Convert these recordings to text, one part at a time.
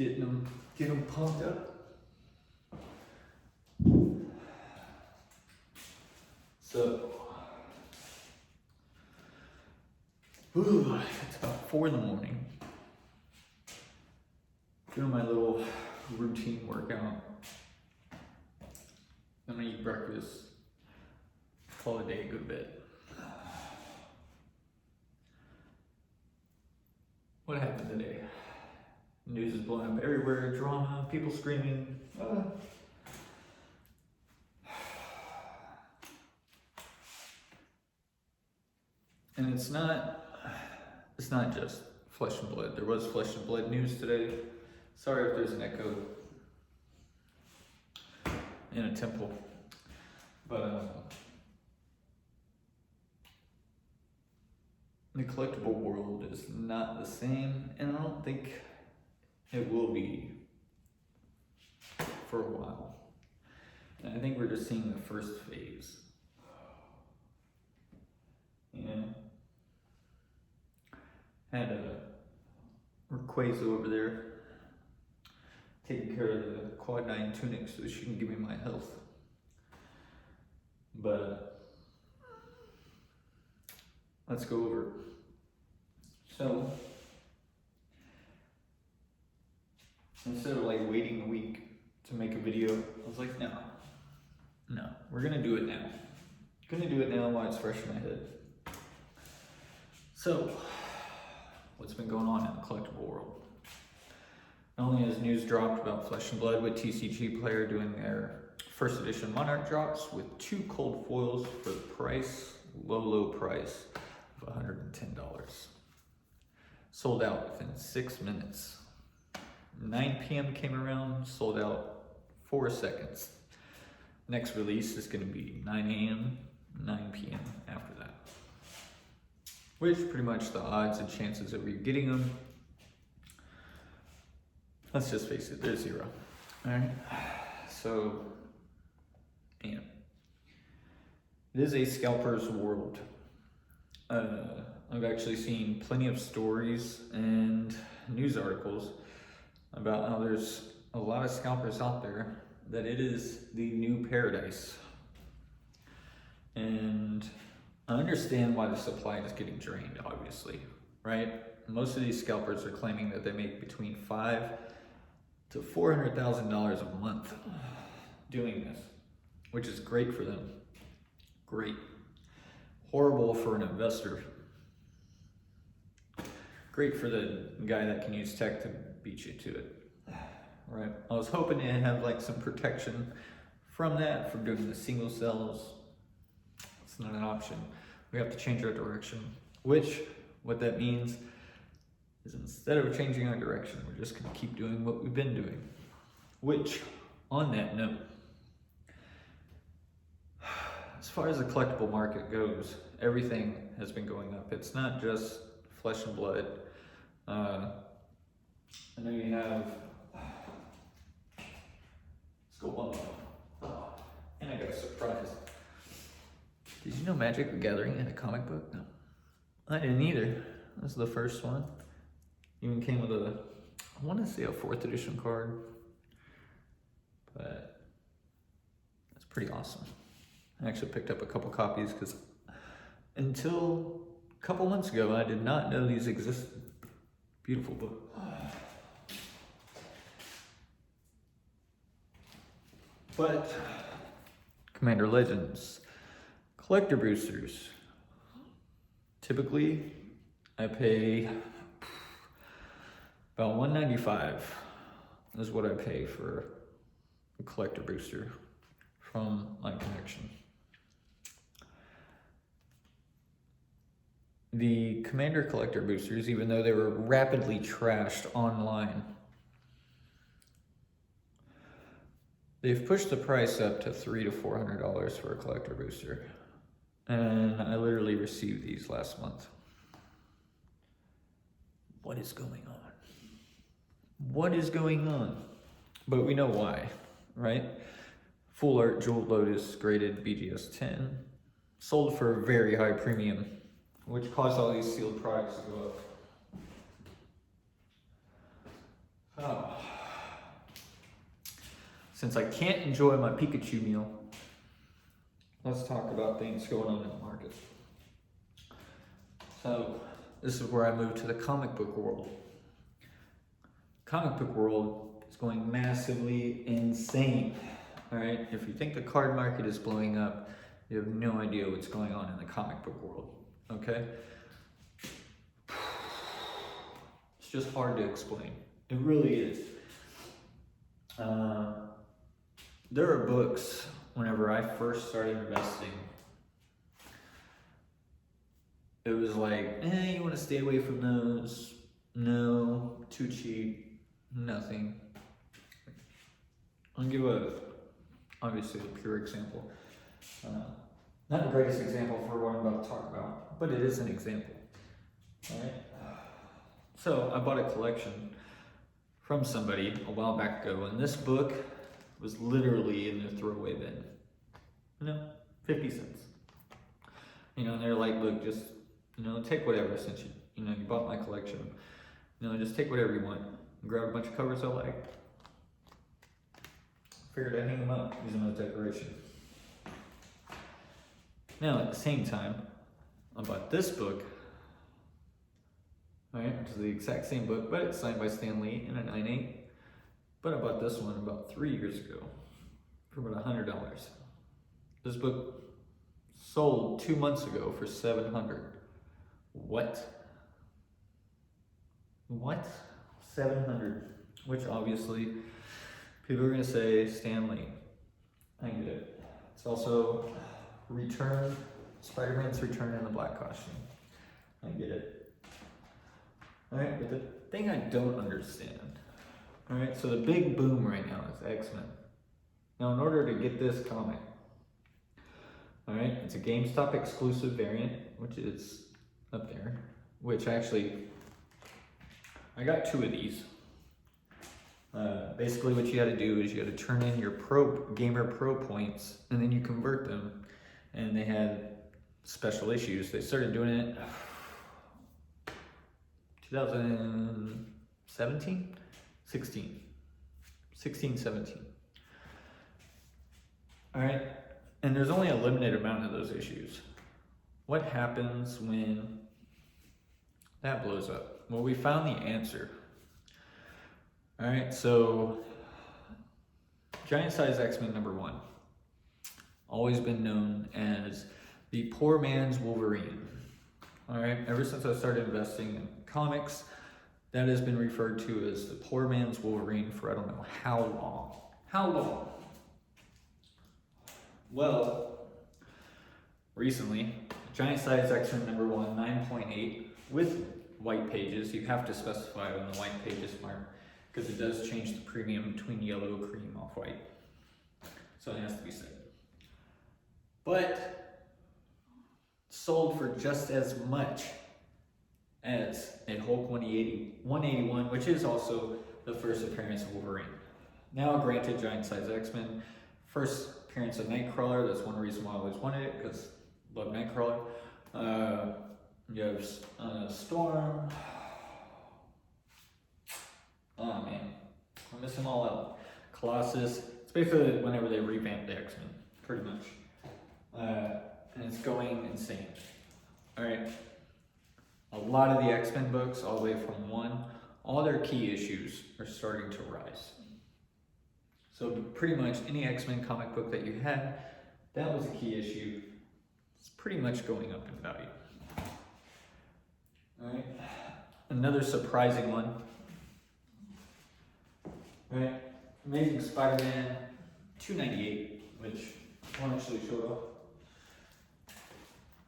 Get them pumped up. So, it's about 4 in the morning. Doing my little routine workout. I'm gonna eat breakfast. Call it a day, go to bed. What happened today? News is blowing up everywhere, drama, people screaming. And it's not just flesh and blood. There was flesh and blood news today. Sorry if there's an echo in a temple. But the collectible world is not the same, and I don't think it will be for a while. And I think we're just seeing the first phase. You know? Had a Rayquaza over there taking care of the quad 9 tunic so she can give me my health. But let's go over. So instead of like waiting a week to make a video, I was like, no, we're gonna do it now. Gonna do it now while it's fresh in my head. So, what's been going on in the collectible world? Not only has news dropped about Flesh and Blood with TCG Player doing their first edition Monarch drops with 2 cold foils for the price, low price of $110. Sold out within 6 minutes. 9 p.m. came around, sold out 4 seconds. Next release is going to be 9 a.m., 9 p.m. after that. Which pretty much the odds and chances of you getting them, let's just face it, they're 0. Alright? So, man. It is a scalper's world. I've actually seen plenty of stories and news articles about how there's a lot of scalpers out there, that it is the new paradise. And I understand why the supply is getting drained, obviously, right? Most of these scalpers are claiming that they make between $500,000 to $400,000 a month doing this, which is great for them. Great. Horrible for an investor. Great for the guy that can use tech to beat you to it, right? I was hoping to have like some protection from that, from doing the single cells. It's not an option. We have to change our direction, which what that means is instead of changing our direction, we're just gonna keep doing what we've been doing. Which, on that note, as far as the collectible market goes, everything has been going up. It's not just Flesh and Blood. I know you have, let's go one more. And I got a surprise. Did you know Magic the Gathering had a comic book? No. I didn't either. This is the first one. Even came with a, I want to say a 4th edition card. But that's pretty awesome. I actually picked up a couple copies because until a couple months ago, I did not know these existed. Beautiful book. But Commander Legends, collector boosters. Typically, I pay about $195 is what I pay for a collector booster from my connection. The Commander collector boosters, even though they were rapidly trashed online, they've pushed the price up to $300 to $400 for a collector booster. And I literally received these last month. What is going on? What is going on? But we know why, right? Full art Jewel Lotus graded BGS 10, sold for a very high premium, which caused all these sealed products to go up. Oh. since I can't enjoy my Pikachu meal, let's talk about things going on in the market. So this is where I move to the comic book world. Comic book world is going massively insane. All right, if you think the card market is blowing up, you have no idea what's going on in the comic book world, okay? It's just hard to explain. It really is. There are books, whenever I first started investing, it was like, you want to stay away from those? No, too cheap, nothing. I'll give obviously a pure example. Not the greatest example for what I'm about to talk about, but it is an example. All right. So I bought a collection from somebody a while back ago, and this book was literally in the throwaway bin. 50 cents. And they're like, look, just, take whatever, since you bought my collection. Just take whatever you want. Grab a bunch of covers I like. Figured I'd hang them up, use them as decoration. Now, at the same time, I bought this book, right, which is the exact same book, but it's signed by Stan Lee in a 9.8. But I bought this one about 3 years ago for about $100. This book sold 2 months ago for $700. What? 700, which obviously people are gonna say Stan Lee. I get it. It's also Spider-Man's return in the black costume. I get it. All right, but the thing I don't understand, all right, so the big boom right now is XMen. Now, in order to get this comic, all right, it's a GameStop exclusive variant, which is up there, which actually, I got 2 of these. Basically what you had to do is you had to turn in your Gamer Pro points, and then you convert them, and they had special issues. They started doing it 2017? 16, 17. All right, and there's only a limited amount of those issues. What happens when that blows up? Well, we found the answer. All right, so Giant Size X-Men #1, always been known as the poor man's Wolverine. All right, ever since I started investing in comics, that has been referred to as the poor man's Wolverine for I don't know how long. How long? Well, recently, Giant Size X-Men #1, 9.8 with white pages. You have to specify on the white pages mark because it does change the premium between yellow, cream, off-white. So it has to be said. But sold for just as much as a Hulk 181, which is also the first appearance of Wolverine. Now, granted, Giant Size X-Men, first appearance of Nightcrawler. That's one reason why I always wanted it, because I love Nightcrawler. You have Storm. Oh man, I miss them all out. Colossus. It's basically whenever they revamped the X-Men, pretty much. And it's going insane. All right. A lot of the X-Men books, all the way from 1, all their key issues are starting to rise. So pretty much any X-Men comic book that you had, that was a key issue. It's pretty much going up in value. All right. Another surprising one. All right. Amazing Spider-Man 298, which one actually showed off.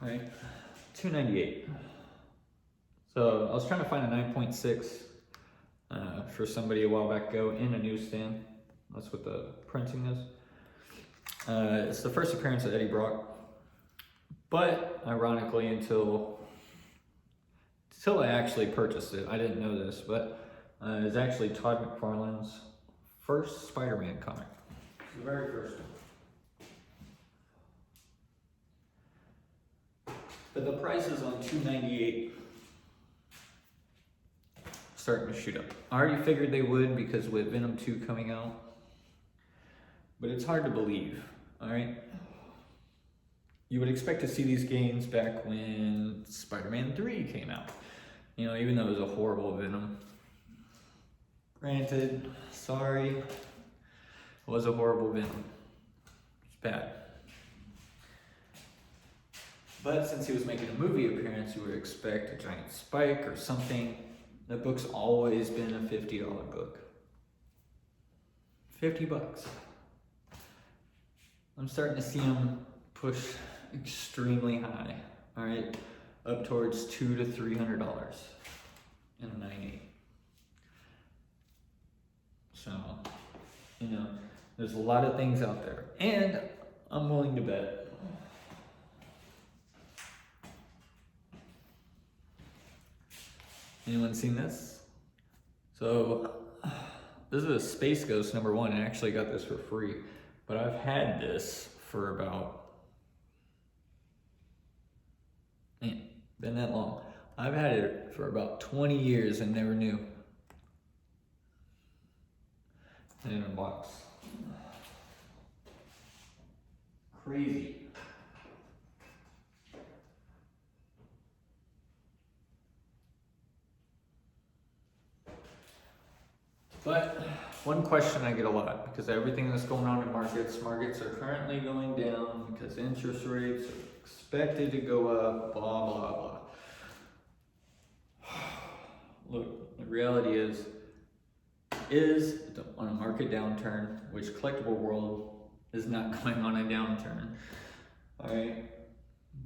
All right. 298. So I was trying to find a 9.6 for somebody a while back ago in a newsstand. That's what the printing is. It's the first appearance of Eddie Brock. But ironically, until I actually purchased it, I didn't know this, but it's actually Todd McFarlane's first Spider-Man comic. The very first one. But the prices on 298 starting to shoot up. I already figured they would because with Venom 2 coming out, but it's hard to believe, all right? You would expect to see these gains back when Spider-Man 3 came out. You know, even though it was a horrible Venom. Granted, sorry, it was a horrible Venom. It's bad. But since he was making a movie appearance, you would expect a giant spike or something. The book's always been a $50 book. $50. I'm starting to see him push extremely high, all right? Up towards $200 to $300 in a 9.8. So, you know, there's a lot of things out there. And I'm willing to bet. Anyone seen this? So, this is a Space Ghost #1, and I actually got this for free. But I've had this for about, man, been that long. I've had it for about 20 years and never knew. And in a box. Crazy. But one question I get a lot, because everything that's going on in markets are currently going down because interest rates are expected to go up, blah, blah, blah. Look, the reality is on a market downturn, which collectible world is not going on a downturn, all right?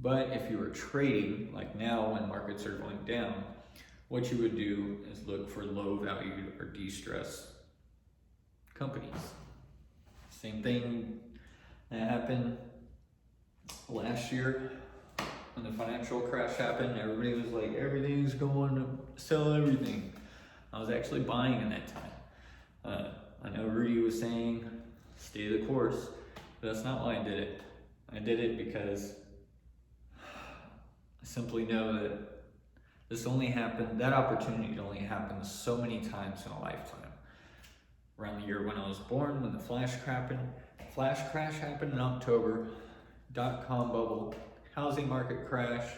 But if you were trading, like now when markets are going down, what you would do is look for low valued or distressed companies. Same thing that happened last year when the financial crash happened. Everybody was like, everything's going to sell everything. I was actually buying in that time. I know Rudy was saying, stay the course, but that's not why I did it. I did it because I simply know that this only happened, that opportunity only happens so many times in a lifetime. Around the year when I was born, when the flash crash happened in October, .com bubble, housing market crash,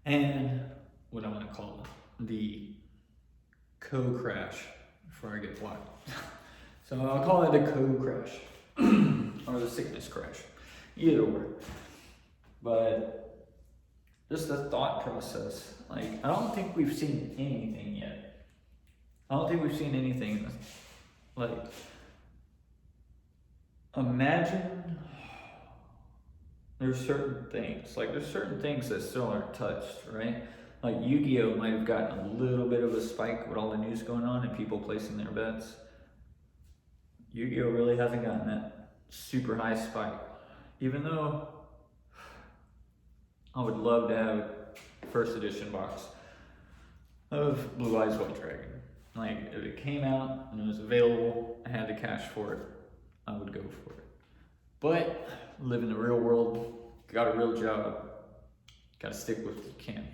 and what I want to call it, the co-crash, before I get blocked. So I'll call it the co-crash, or the sickness crash, either way. But just the thought process, like, I don't think we've seen anything yet. I don't think we've seen anything, like, imagine there's certain things that still aren't touched, right? Like YuGiOh might have gotten a little bit of a spike with all the news going on and people placing their bets. YuGiOh really hasn't gotten that super high spike. Even though I would love to have a first edition box of Blue Eyes White Dragon. Like, if it came out and it was available, I had the cash for it, I would go for it. But live in the real world, got a real job, gotta stick with what you can.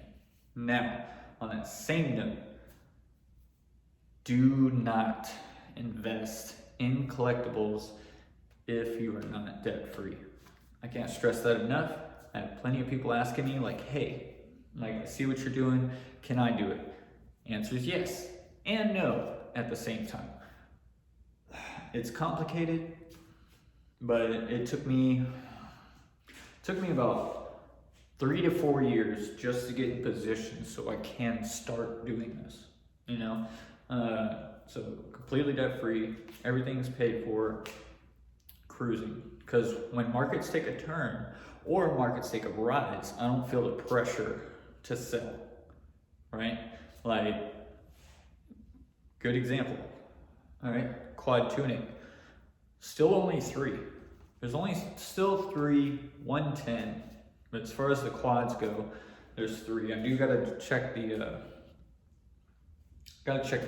Now, on that same note, do not invest in collectibles if you are not debt free. I can't stress that enough. I have plenty of people asking me like, hey, like, I see what you're doing, can I do it? Answer is yes and no at the same time. It's complicated, but it took me about 3 to 4 years just to get in position so I can start doing this, you know? So completely debt free, everything's paid for, cruising. Because when markets take a turn or markets take a rise, I don't feel the pressure to sell, right? Like, good example, all right? Quad tuning, still only 3. There's only still 3, 110. But as far as the quads go, there's 3. I do gotta check the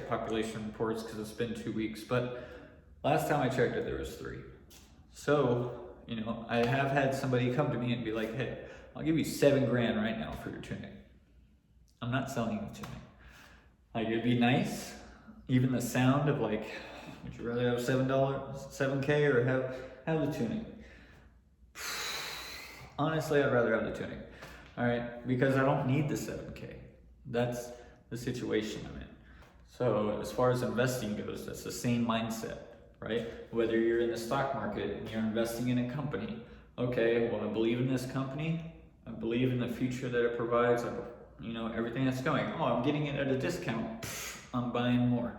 population reports because it's been 2 weeks. But last time I checked it, there was 3. So, you know, I have had somebody come to me and be like, "Hey, I'll give you $7 grand right now for your tuning. I'm not selling you the tuning. Like, it'd be nice, even the sound of like Would you rather have $7K or have the tuning? Honestly, I'd rather have the tuning. All right, because I don't need the 7K. That's the situation I'm in. So as far as investing goes, that's the same mindset, right? Whether you're in the stock market and you're investing in a company, okay, well, I believe in this company. I believe in the future that it provides, everything that's going. Oh, I'm getting it at a discount. I'm buying more.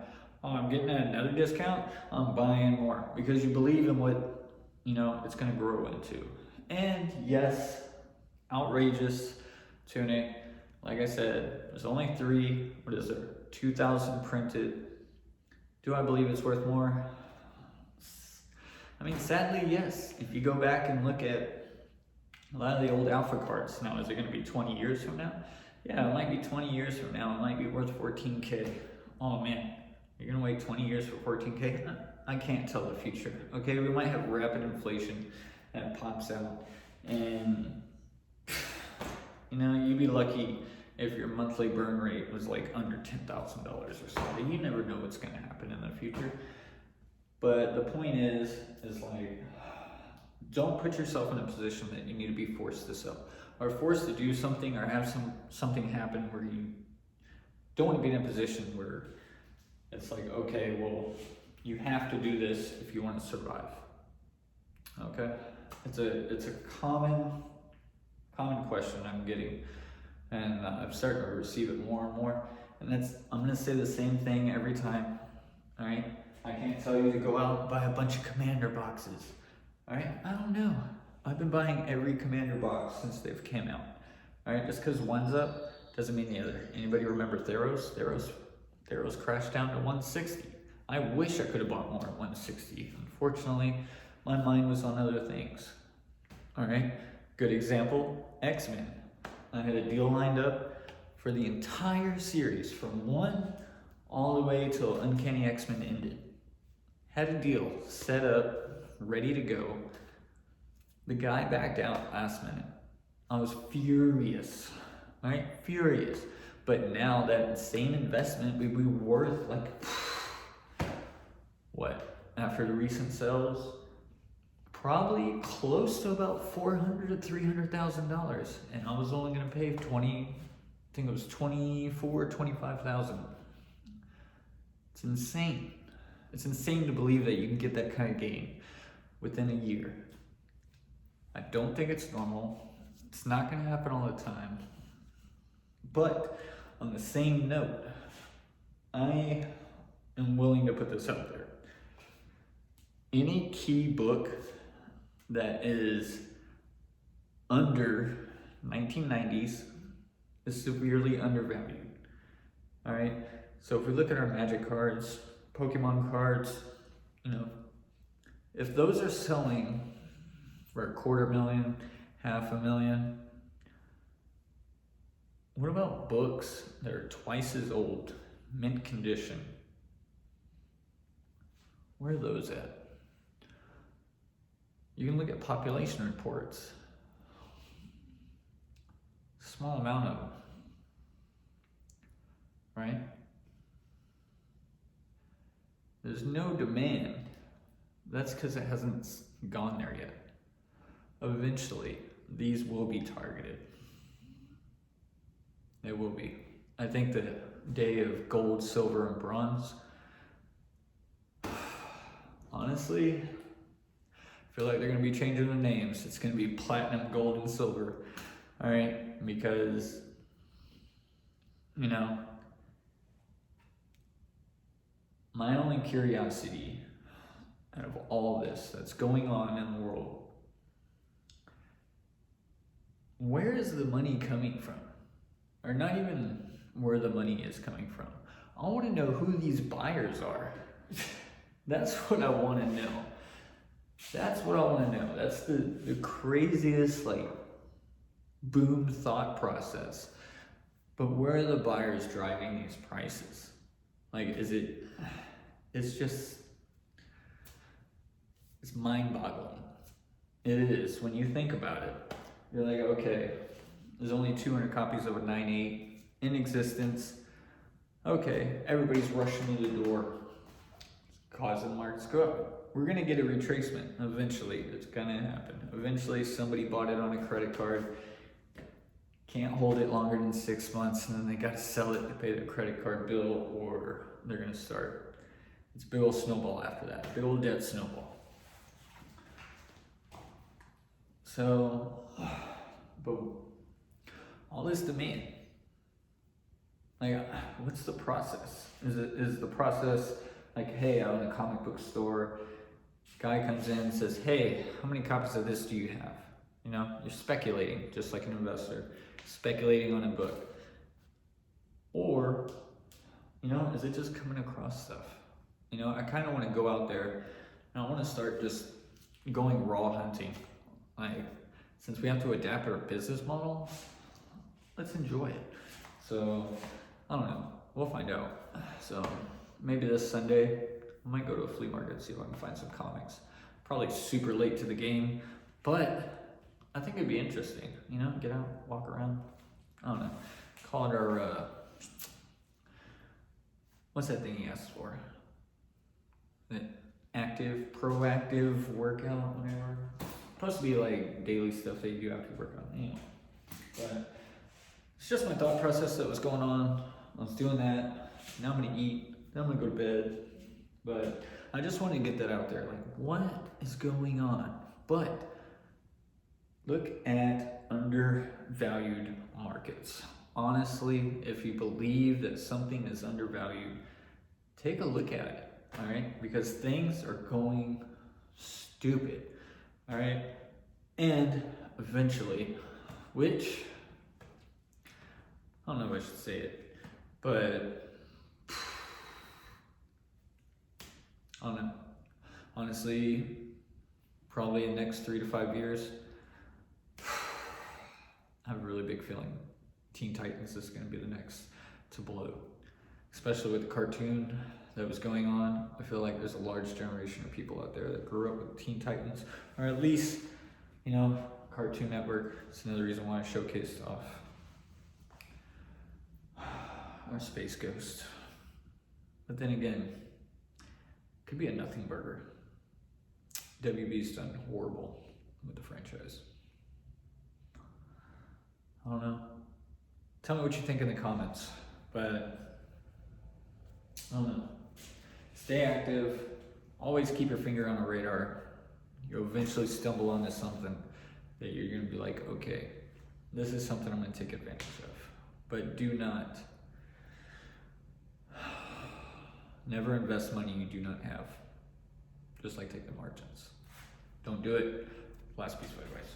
Oh, I'm getting it at another discount. I'm buying more because you believe in what, it's going to grow into. And yes, outrageous tuning. Like I said, there's only 2,000 printed. Do I believe it's worth more? I mean, sadly, yes. If you go back and look at a lot of the old alpha cards, now is it going to be 20 years from now? Yeah, it might be 20 years from now. It might be worth 14K. Oh man, you're going to wait 20 years for 14K? I can't tell the future. Okay, we might have rapid inflation that pops out. And, you'd be lucky if your monthly burn rate was like under $10,000 or something. You never know what's going to happen in the future. But the point is like, don't put yourself in a position that you need to be forced to sell or forced to do something or have something happen where you don't want to be in a position where it's like, okay, well, you have to do this if you want to survive. Okay? It's a common question I'm getting, and I'm starting to receive it more and more. And I'm gonna say the same thing every time. All right, I can't tell you to go out and buy a bunch of commander boxes. All right, I don't know. I've been buying every commander box since they've came out. All right, just because one's up doesn't mean the other. Anybody remember Theros? Theros crashed down to 160. I wish I could have bought more at 160. Unfortunately, my mind was on other things. All right, good example, XMen. I had a deal lined up for the entire series from 1 all the way till Uncanny X-Men ended. Had a deal set up, ready to go. The guy backed out last minute. I was furious, right? Furious. But now that same investment would be worth like, what? After the recent sales, probably close to about $400,000 to $300,000, and I was only going to pay 25,000. It's insane. It's insane to believe that you can get that kind of gain within a year. I don't think it's normal. It's not going to happen all the time. But on the same note, I am willing to put this out there. Any key book that is under 1990s is severely undervalued. All right. So if we look at our Magic cards, Pokemon cards, if those are selling for $250,000, $500,000, what about books that are twice as old, mint condition? Where are those at? You can look at population reports. Small amount of them, right? There's no demand. That's because it hasn't gone there yet. Eventually, these will be targeted. They will be. I think the day of gold, silver, and bronze, honestly, I feel like they're going to be changing the names. It's going to be platinum, gold, and silver. All right? Because, my only curiosity out of all this that's going on in the world, where is the money coming from? Or not even where the money is coming from. I want to know who these buyers are. That's what I want to know. That's what I want to know. That's the craziest, boom thought process. But where are the buyers driving these prices? It's mind-boggling. It is. When you think about it, you're like, okay, there's only 200 copies of a 9.8 in existence. Okay, everybody's rushing to the door. causing markets to go up. We're gonna get a retracement eventually. It's gonna happen. Eventually somebody bought it on a credit card, can't hold it longer than 6 months, and then they gotta sell it to pay their credit card bill, or they're gonna start. It's a big old snowball after that, big old debt snowball. So, but all this demand, like, what's the process? Is the process like, hey, I own a comic book store, guy comes in and says, hey, how many copies of this do you have? You know, you're speculating, just like an investor, speculating on a book. Or, you know, is it just coming across stuff? You know, I kind of want to go out there and I want to start just going raw hunting. Like, since we have to adapt our business model, let's enjoy it. So, I don't know, we'll find out. So, maybe this Sunday, I might go to a flea market and see if I can find some comics. Probably super late to the game, but I think it'd be interesting, you know, get out, walk around. I don't know, call it our, what's that thing he asked for? The active, proactive workout, whatever. Supposed to be like daily stuff that you do after you work out, you know. But it's just my thought process that was going on. I was doing that. Now I'm gonna eat. Then I'm gonna go to bed. But I just want to get that out there. Like, what is going on? But look at undervalued markets. Honestly, if you believe that something is undervalued, take a look at it. All right, because things are going stupid. All right, and eventually, which I don't know if I should say it, but I don't know. Honestly, probably in the next 3 to 5 years, I have a really big feeling Teen Titans is going to be the next to blow, especially with the cartoon that was going on. I feel like there's a large generation of people out there that grew up with Teen Titans, or at least, you know, Cartoon Network. It's another reason why I showcased off our Space Ghost. But then again, it could be a nothing burger. WB's done horrible with the franchise. I don't know. Tell me what you think in the comments, but I don't know. Stay active. Always keep your finger on the radar. You'll eventually stumble onto something that you're going to be like, okay, this is something I'm going to take advantage of. But do not, never invest money you do not have. Just like take the margins. Don't do it. Last piece of advice.